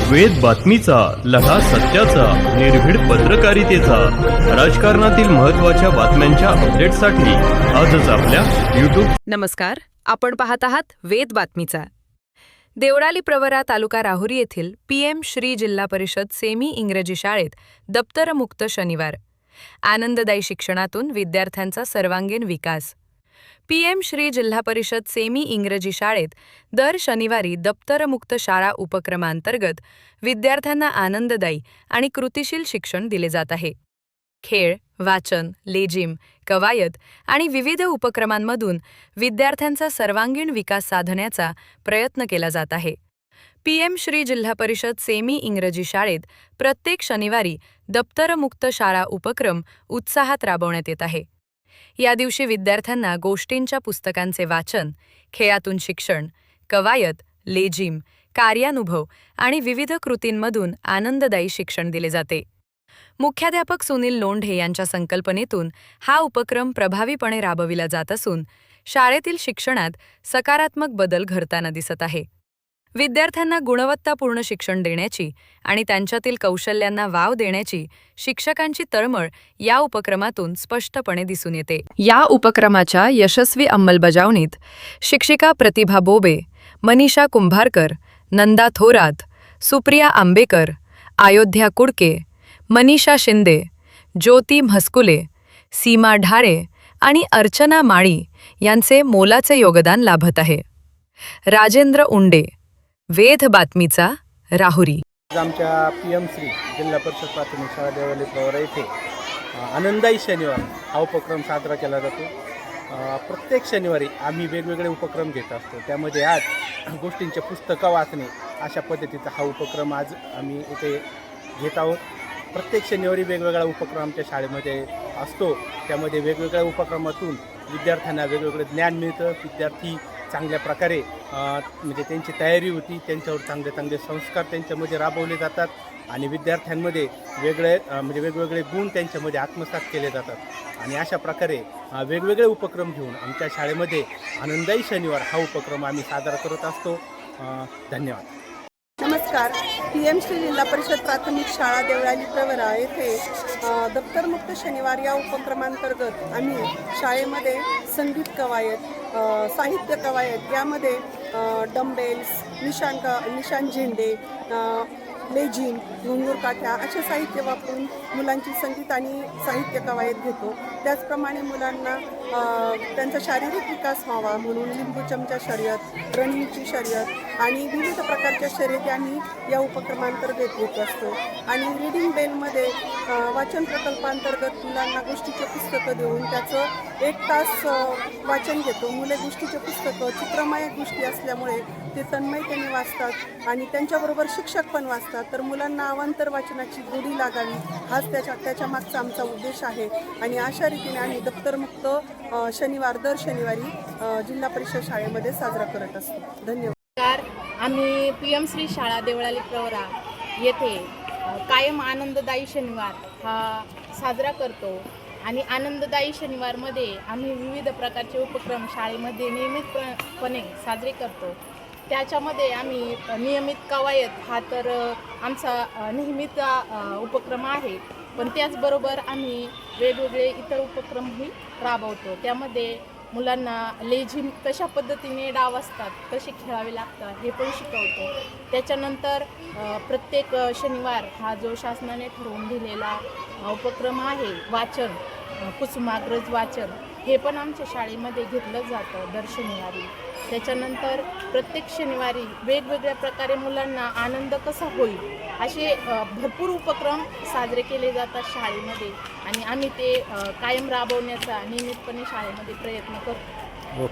वेद बातमीचा, लढा सत्याचा, निर्भीड पत्रकारितेचा, राजकारणातील महत्त्वाच्या बातम्यांच्या अपडेटसाठी आजच आपल्या YouTube. नमस्कार, आपण पाहत आहात वेद बातमीचा. देवळाली प्रवरा तालुका राहुरी येथील PM श्री जिल्हा परिषद सेमी इंग्रजी शाळेत दप्तरमुक्त शनिवार. आनंददायी शिक्षणातून विद्यार्थ्यांचा सर्वांगीण विकास. PM श्री जिल्हा परिषद सेमी इंग्रजी शाळेत दर शनिवारी दप्तरमुक्त शाळा उपक्रमांतर्गत विद्यार्थ्यांना आनंददायी आणि कृतिशील शिक्षण दिले जात आहे. खेळ, वाचन, लेझिम, कवायत आणि विविध उपक्रमांमधून विद्यार्थ्यांचा सर्वांगीण विकास साधण्याचा प्रयत्न केला जात आहे. PM श्री जिल्हा परिषद सेमी इंग्रजी शाळेत प्रत्येक शनिवारी दप्तरमुक्त शाळा उपक्रम उत्साहात राबवण्यात येत आहे. या दिवशी विद्यार्थ्यांना गोष्टींच्या पुस्तकांचे वाचन, खेळातून शिक्षण, कवायत, लेझिम, कार्यानुभव आणि विविध कृतींमधून आनंददायी शिक्षण दिले जाते. मुख्याध्यापक सुनील लोंढे यांच्या संकल्पनेतून हा उपक्रम प्रभावीपणे राबविला जात असून शाळेतील शिक्षणात सकारात्मक बदल घडताना दिसत आहे. विद्यार्थ्यांना गुणवत्तापूर्ण शिक्षण देण्याची आणि त्यांच्यातील कौशल्यांना वाव देण्याची शिक्षकांची तळमळ या उपक्रमातून स्पष्टपणे दिसून येते. या उपक्रमाच्या यशस्वी अंमलबजावणीत शिक्षिका प्रतिभा बोबे, मनीषा कुंभारकर, नंदा थोरात, सुप्रिया आंबेकर, अयोध्या कुडके, मनीषा शिंदे, ज्योती म्हस्कुले, सीमा ढाळे आणि अर्चना माळी यांचे मोलाचे योगदान लाभत आहे. राजेंद्र उंडे, वेद बातमीचा, राहुरी. आमच्या PM श्री जिल्हा परिषद प्राथमिक शाळा देवळाली प्रवरा येथे आनंददायी शनिवार हा उपक्रम साजरा केला जातो. प्रत्येक शनिवारी आम्ही वेगवेगळे उपक्रम घेत असतो. त्यामध्ये आज गोष्टींचे पुस्तकं वाचणे अशा पद्धतीचा हा उपक्रम आज आम्ही इथे घेत आहोत. प्रत्येक शनिवारी वेगवेगळा उपक्रम आमच्या शाळेमध्ये असतो. त्यामध्ये वेगवेगळ्या उपक्रमातून विद्यार्थ्यांना वेगवेगळे ज्ञान मिळतं. विद्यार्थी चांगल्या प्रकारे म्हणजे त्यांची तयारी होती, त्यांच्यावर चांगले चांगले संस्कार त्यांच्यामध्ये राबवले जातात आणि विद्यार्थ्यांमध्ये वेगवेगळे गुण त्यांच्यामध्ये आत्मसात केले जातात आणि अशा प्रकारे वेगवेगळे उपक्रम घेऊन आमच्या शाळेमध्ये आनंददायी शनिवार हा उपक्रम आम्ही साजरा करत असतो. धन्यवाद. नमस्कार. PM श्री जिल्हा परिषद प्राथमिक शाळा देवळाली प्रवरा येथे दप्तरमुक्त शनिवार या उपक्रमांतर्गत आम्ही शाळेमध्ये संगीत कवायत, साहित्य कवायत यामध्ये डंबेल्स, निशाण झेंडे, लेझिम, घुंगूर काठ्या असे साहित्य वापरून मुलांची संगीत आणि साहित्य कवायत घेतो. त्याचप्रमाणे मुलांना त्यांचा शारीरिक विकास व्हावा म्हणून लिंबू चमचा शर्यत, रनिंगची शर्यत आणि विविध प्रकारच्या शर्यती आम्ही या उपक्रमांतर्गत घेत असतो. आणि रीडिंग बेलमध्ये वाचन प्रकल्पांतर्गत मुलांना गोष्टीचे पुस्तकं देऊन त्याचं 1 तास वाचन घेतो. मुले गोष्टीचे पुस्तकं चित्रमय गोष्टी असल्यामुळे ते तन्मयतेने वाचतात आणि त्यांच्याबरोबर शिक्षक पण वाचतात. तर मुलांना अवांतर वाचनाची गोडी लागावी हाच त्याच्या मागचा आमचा उद्देश आहे. आणि अशा रीतीने आम्ही दप्तरमुक्त शनिवार दर शनिवारी जिल्हा परिषद शाळेमध्ये साजरा करत असतो. धन्यवाद. आम्ही PM श्री शाळा देवळाली प्रवरा येथे कायम आनंददायी शनिवार हा साजरा करतो आणि आनंददायी शनिवारमध्ये आम्ही विविध प्रकारचे उपक्रम शाळेमध्ये नियमितपणे साजरे करतो. त्याच्यामध्ये आम्ही नियमित कवायत हा तर आमचा नेहमीचा उपक्रम आहे, पण त्याचबरोबर आम्ही वेगवेगळे इतर उपक्रमही राबवतो. त्यामध्ये मुलांना लेझिम कशा पद्धतीने डाव असतात, कसे खेळावे लागतात हे पण शिकवतो. त्याच्यानंतर प्रत्येक शनिवार हा जो शासनाने ठरवून दिलेला उपक्रम आहे वाचन, कुसुमाग्रज वाचन, हे पण आमच्या शाळेमध्ये घेतलं जातं दर शनिवारी. त्याच्यानंतर प्रत्येक शनिवारी वेगवेगळ्या प्रकारे मुलांना आनंद कसा होईल असे भरपूर उपक्रम साजरे केले जातात शाळेमध्ये आणि आम्ही ते कायम राबवण्याचा नियमितपणे शाळेमध्ये प्रयत्न करतो.